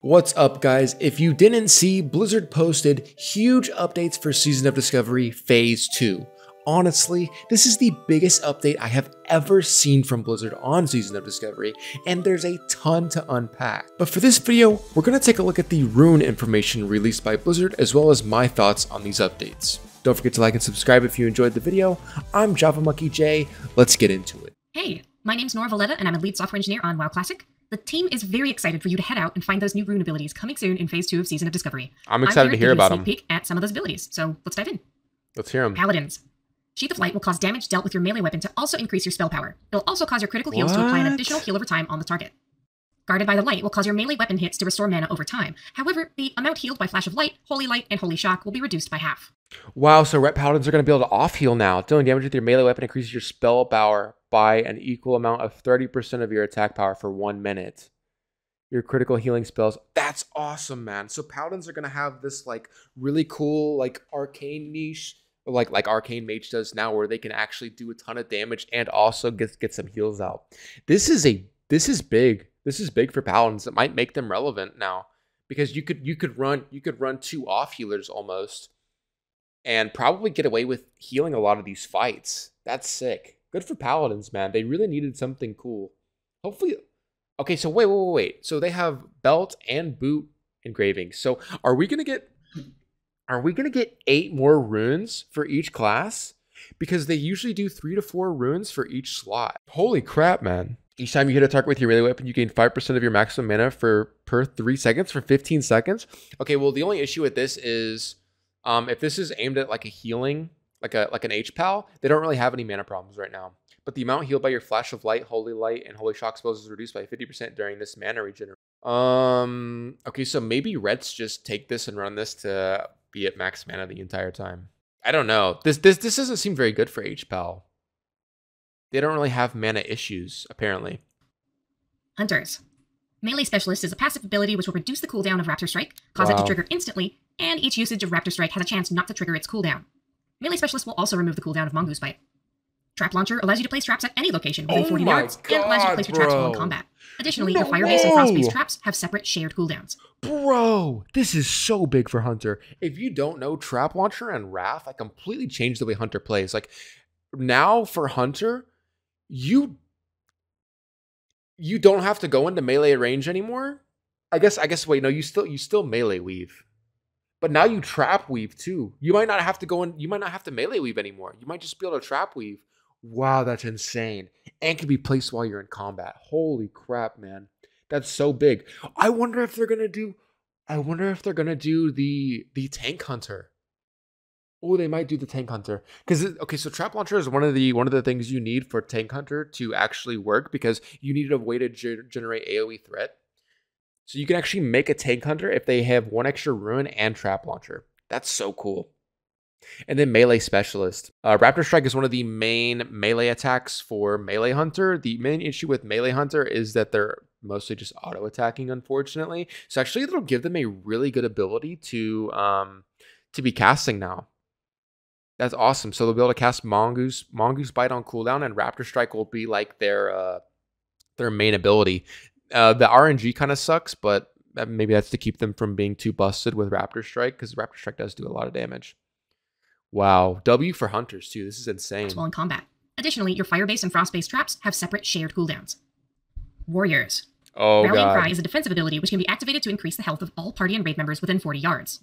What's up, guys? If you didn't see, Blizzard posted huge updates for Season of Discovery Phase 2. Honestly, this is the biggest update I have ever seen from Blizzard on Season of Discovery, and there's a ton to unpack. But for this video, we're going to take a look at the rune information released by Blizzard, as well as my thoughts on these updates. Don't forget to like and subscribe if you enjoyed the video. I'm Java Monkey J. Let's get into it. Hey, my name's Nora Valletta, and I'm a lead software engineer on WoW Classic. The team is very excited for you to head out and find those new rune abilities coming soon in Phase 2 of Season of Discovery. I'm excited to hear about them. Peek at some of those abilities, so let's dive in. Let's hear them. Paladins. Sheath of Light will cause damage dealt with your melee weapon to also increase your spell power. It'll also cause your critical heals to apply an additional heal over time on the target. Guarded by the Light will cause your melee weapon hits to restore mana over time. However, the amount healed by Flash of Light, Holy Light, and Holy Shock will be reduced by half. Wow, so Ret Paladins are going to be able to off-heal now. Dealing damage with your melee weapon increases your spell power by an equal amount of 30% of your attack power for 1 minute. Your critical healing spells. That's awesome, man. So Paladins are going to have this like really cool like arcane niche, like Arcane Mage does now, where they can actually do a ton of damage and also get some heals out. This is big. This is big for Paladins. It might make them relevant now, because you could run 2 off healers almost, and probably get away with healing a lot of these fights. That's sick. Good for Paladins, man. They really needed something cool. Hopefully. Okay, so wait. So they have belt and boot engravings. So are we gonna get 8 more runes for each class? Because they usually do 3 to 4 runes for each slot. Holy crap, man. Each time you hit a target with your melee weapon, you gain 5% of your maximum mana per 3 seconds for 15 seconds. Okay, well, the only issue with this is if this is aimed at like a healing, like an H-Pal, they don't really have any mana problems right now. But the amount healed by your Flash of Light, Holy Light, and Holy Shock spells is reduced by 50% during this mana regeneration. Okay, so maybe Reds just take this and run this to be at max mana the entire time. I don't know. This doesn't seem very good for H-Pal. They don't really have mana issues, apparently. Hunters. Melee Specialist is a passive ability which will reduce the cooldown of Raptor Strike, cause it to trigger instantly, and each usage of Raptor Strike has a chance not to trigger its cooldown. Melee Specialist will also remove the cooldown of Mongoose Bite. Trap Launcher allows you to place traps at any location within 40 yards, and allows you to place your traps while in combat. Additionally, your Fire-based and Frost-based traps have separate shared cooldowns. Bro, this is so big for Hunter. If you don't know, Trap Launcher and Wrath, I completely changed the way Hunter plays. Like, now for Hunter, you don't have to go into melee range anymore. I guess wait, no, you still melee weave. But now you trap weave too. You might not have to go in, you might not have to melee weave anymore. You might just be able to trap weave. Wow, that's insane. And can be placed while you're in combat. Holy crap, man. That's so big. I wonder if they're gonna do the Tank Hunter. Oh, they might do the Tank Hunter. Because okay, so Trap Launcher is one of the things you need for Tank Hunter to actually work, because you need a way to generate AoE threat. So you can actually make a Tank Hunter if they have 1 extra rune and Trap Launcher. That's so cool. And then Melee Specialist. Raptor Strike is one of the main melee attacks for Melee Hunter. The main issue with Melee Hunter is that they're mostly just auto-attacking, unfortunately. So actually, it'll give them a really good ability to be casting now. That's awesome. So they'll be able to cast Mongoose Bite on cooldown, and Raptor Strike will be like their main ability. The RNG kind of sucks, but maybe that's to keep them from being too busted with Raptor Strike, because Raptor Strike does do a lot of damage. Wow. W for Hunters, too. This is insane. While in combat. Additionally, your Fire-based and Frost-based traps have separate shared cooldowns. Warriors. Oh, Rallying God. Cry is a defensive ability which can be activated to increase the health of all party and raid members within 40 yards.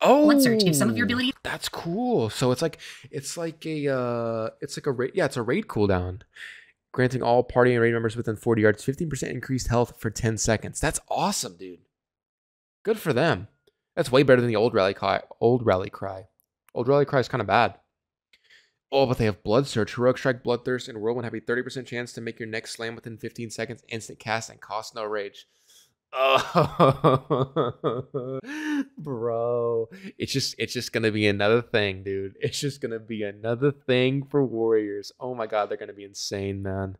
Oh, Blood Surge gives some of your abilities. That's cool. So it's like a raid cooldown, granting all party and raid members within 40 yards 15% increased health for 10 seconds. That's awesome, dude. Good for them. That's way better than the old Rally Cry. Old Rally Cry is kind of bad. Oh, but they have Blood Surge. Heroic Strike, Bloodthirst, and Whirlwind have a 30% chance to make your next slam within 15 seconds, instant cast, and cost no rage. Oh, bro. It's just going to be another thing, dude. It's just going to be another thing for Warriors. Oh my God, they're going to be insane, man.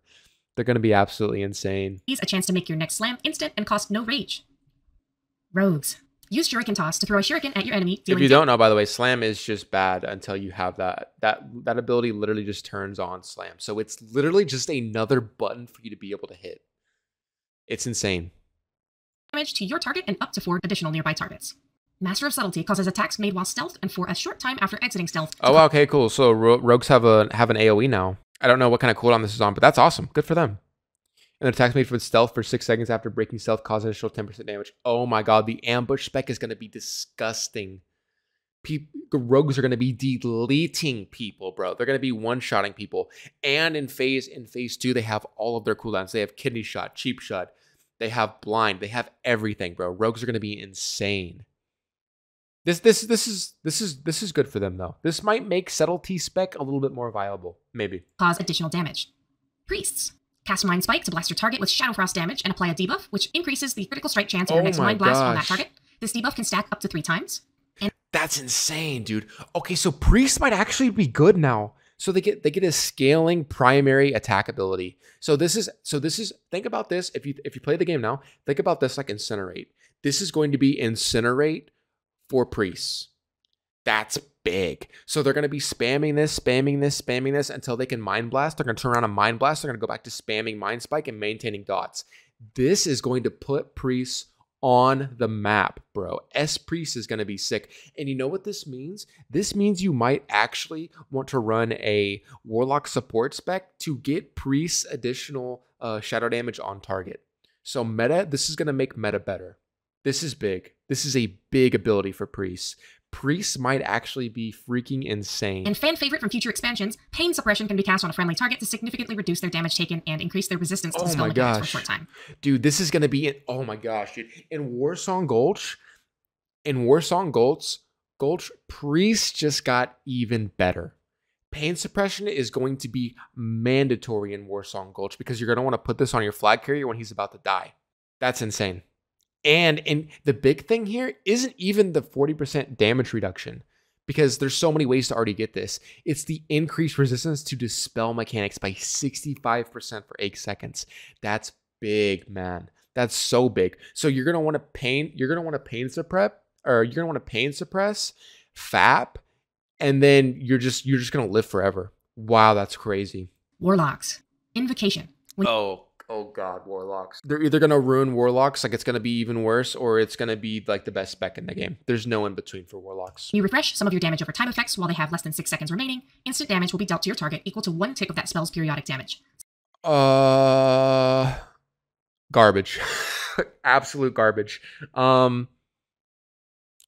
They're going to be absolutely insane. A chance to make your next slam instant and cost no rage. Rogues. Use Shuriken Toss to throw a shuriken at your enemy. If you don't know, by the way, Slam is just bad until you have that ability literally just turns on Slam. So it's literally just another button for you to be able to hit. It's insane. damage to your target and up to 4 additional nearby targets. Master of Subtlety causes attacks made while stealth and for a short time after exiting stealth. Oh, okay, cool. So rogues have an AoE now. I don't know what kind of cooldown this is on, but that's awesome. Good for them. And attacks made with stealth for 6 seconds after breaking stealth cause additional 10% damage. Oh my god, the ambush spec is going to be disgusting. Rogues are going to be deleting people, bro. They're going to be one-shotting people. And in phase 2, they have all of their cooldowns. They have kidney shot, cheap shot. They have blind. They have everything, bro. Rogues are going to be insane. This is good for them though. This might make subtlety spec a little bit more viable, maybe. Cause additional damage. Priests. Cast Mind Spike to blast your target with Shadow Frost damage and apply a debuff, which increases the critical strike chance of your next Mind Blast on that target. This debuff can stack up to 3 times. And that's insane, dude. Okay, so priests might actually be good now. So they get a scaling primary attack ability. So this is think about this. If you play the game now, think about this like Incinerate. This is going to be Incinerate for priests. That's big. So they're going to be spamming this until they can Mind Blast. They're going to turn around and Mind Blast. They're going to go back to spamming Mind Spike and maintaining dots. This is going to put priests on the map, bro. S-Priest is going to be sick. And you know what this means? This means you might actually want to run a Warlock support spec to get priests additional shadow damage on target. So meta, this is going to make meta better. This is big. This is a big ability for priests. Priests might actually be freaking insane. And fan favorite from future expansions, Pain Suppression can be cast on a friendly target to significantly reduce their damage taken and increase their resistance to spell mechanics for a short time. Dude, this is going to be oh my gosh, dude. In Warsong Gulch, Priests just got even better. Pain Suppression is going to be mandatory in Warsong Gulch because you're going to want to put this on your flag carrier when he's about to die. That's insane. And the big thing here isn't even the 40% damage reduction, because there's so many ways to already get this. It's the increased resistance to dispel mechanics by 65% for 8 seconds. That's big, man. That's so big. So you're gonna want to pain suppress, FAP, and then you're just gonna live forever. Wow, that's crazy. Warlocks. Invocation. Oh god, Warlocks. They're either going to ruin Warlocks, like it's going to be even worse, or it's going to be like the best spec in the game. There's no in between for Warlocks. You refresh some of your damage over time effects while they have less than 6 seconds remaining. Instant damage will be dealt to your target equal to 1 tick of that spell's periodic damage. Garbage. Absolute garbage.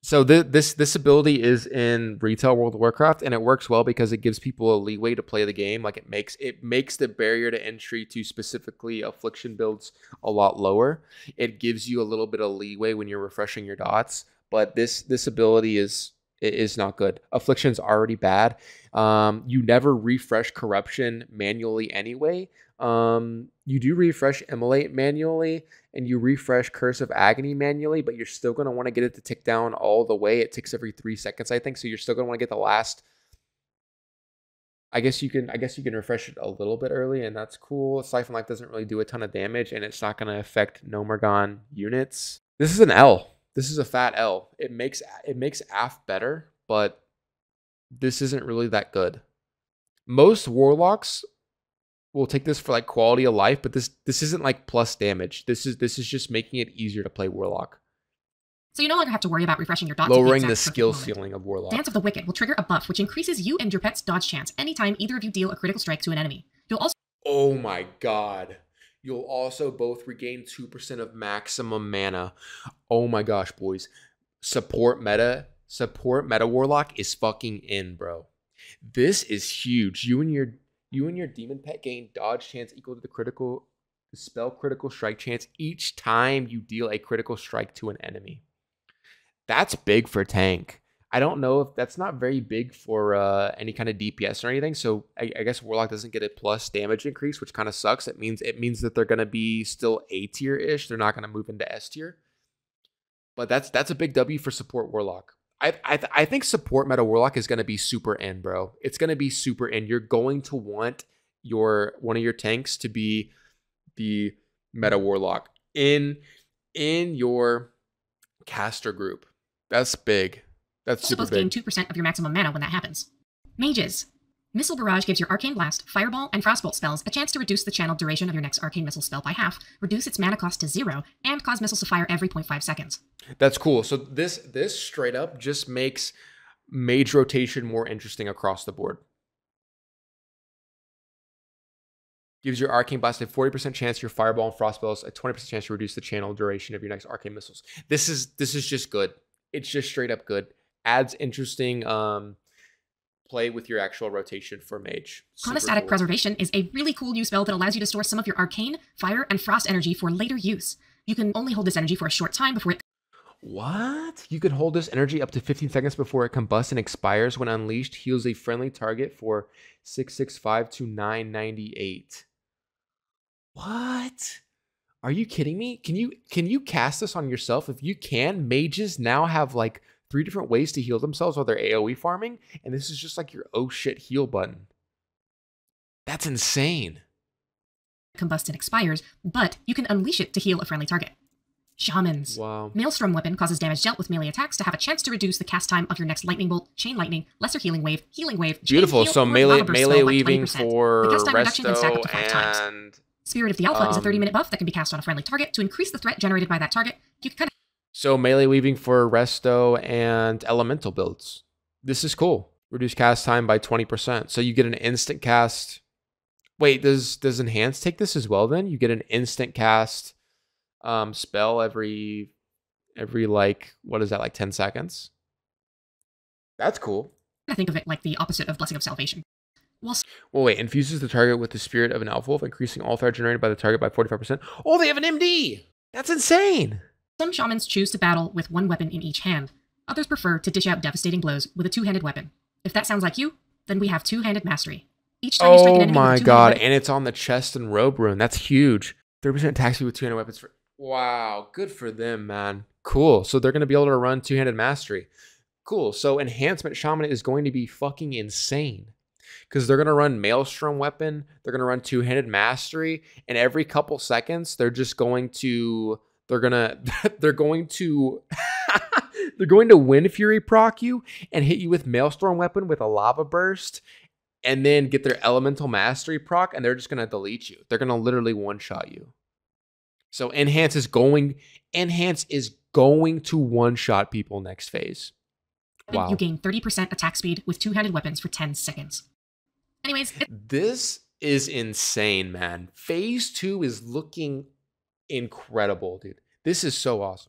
So this ability is in retail World of Warcraft, and it works well because it gives people a leeway to play the game. Like it makes the barrier to entry to specifically affliction builds a lot lower. It gives you a little bit of leeway when you're refreshing your dots, but this ability is not good. Affliction's already bad. You never refresh corruption manually anyway. You do refresh Immolate manually, and you refresh Curse of Agony manually, but you're still going to want to get it to tick down all the way. It ticks every 3 seconds, I think. So you're still going to want to get the last. I guess you can refresh it a little bit early, and that's cool. Siphon Life doesn't really do a ton of damage, and it's not going to affect Nomergon units. This is an L. This is a fat L. It makes AF better, but this isn't really that good. Most Warlocks will take this for like quality of life, but this isn't like plus damage. This is just making it easier to play Warlock. So you no longer have to worry about refreshing your dots. Lowering the skill ceiling of Warlock. Dance of the Wicked will trigger a buff which increases you and your pet's dodge chance anytime either of you deal a critical strike to an enemy. You'll also Oh my god. You'll also both regain 2% of maximum mana. Oh my gosh, boys. Support meta Warlock is fucking in, bro. This is huge. You and your demon pet gain dodge chance equal to the spell critical strike chance each time you deal a critical strike to an enemy. That's big for tank. I don't know if that's not very big for any kind of DPS or anything. So I guess Warlock doesn't get a plus damage increase, which kind of sucks. It means that they're going to be still A tier-ish. They're not going to move into S tier. But that's a big W for support Warlock. I think support meta Warlock is going to be super in, bro. It's going to be super in. You're going to want one of your tanks to be the meta Warlock in your caster group. That's big. That's super big. Gain 2% of your maximum mana when that happens. Mages. Missile Barrage gives your Arcane Blast, Fireball, and Frostbolt spells a chance to reduce the channeled duration of your next Arcane Missile spell by half, reduce its mana cost to 0, and cause missiles to fire every 0.5 seconds. That's cool. So this straight up just makes mage rotation more interesting across the board. Gives your Arcane Blast a 40% chance your Fireball and Frost spells, a 20% chance to reduce the channel duration of your next Arcane Missiles. This is just good. It's just straight up good. Adds interesting play with your actual rotation for mage. Chronostatic Preservation is a really cool new spell that allows you to store some of your Arcane, Fire, and Frost energy for later use. You can only hold this energy for a short time before it... What? You can hold this energy up to 15 seconds before it combusts and expires. When unleashed, heals a friendly target for 665 to 998. What? Are you kidding me? Can you cast this on yourself? If you can, mages now have like 3 different ways to heal themselves while they're AoE farming, and this is just like your oh shit heal button. That's insane. Combust and expires, but you can unleash it to heal a friendly target. Shamans. Wow. Maelstrom Weapon causes damage dealt with melee attacks to have a chance to reduce the cast time of your next Lightning Bolt, Chain Lightning, Lesser Healing Wave, Beautiful. Heal, so or melee Lava Burst spell by weaving 20%. for the cast time reduction can stack up to 5 resto times. and Spirit of the Alpha is a 30-minute buff that can be cast on a friendly target to increase the threat generated by that target. You can kind of... So melee weaving for resto and elemental builds. This is cool. Reduce cast time by 20%. So you get an instant cast. Wait, does enhance take this as well then? You get an instant cast spell every like, what is that, like 10 seconds? That's cool. I think of it like the opposite of Blessing of Salvation. Well, wait, infuses the target with the spirit of an elf wolf, increasing all threat generated by the target by 45%. Oh, they have an MD! That's insane! Some shamans choose to battle with one weapon in each hand. Others prefer to dish out devastating blows with a two-handed weapon. If that sounds like you, then we have Two-Handed Mastery. Each time you strike an enemy with a two-handed weapon, and it's on the chest and robe rune. That's huge. 30% attack speed with two-handed weapons. Wow, good for them, man. Cool. So they're going to be able to run Two-Handed Mastery. Cool. So Enhancement Shaman is going to be fucking insane. Because they're going to run Maelstrom Weapon, they're going to run Two-Handed Mastery, and every couple seconds, they're going to Wind Fury proc you and hit you with Maelstrom Weapon with a Lava Burst, and then get their Elemental Mastery proc, and they're just going to delete you. They're going to literally one-shot you. So Enhance is going to one-shot people next phase. Wow. You gain 30% attack speed with two-handed weapons for 10 seconds. Anyways, this is insane, man. Phase 2 is looking incredible, dude. This is so awesome.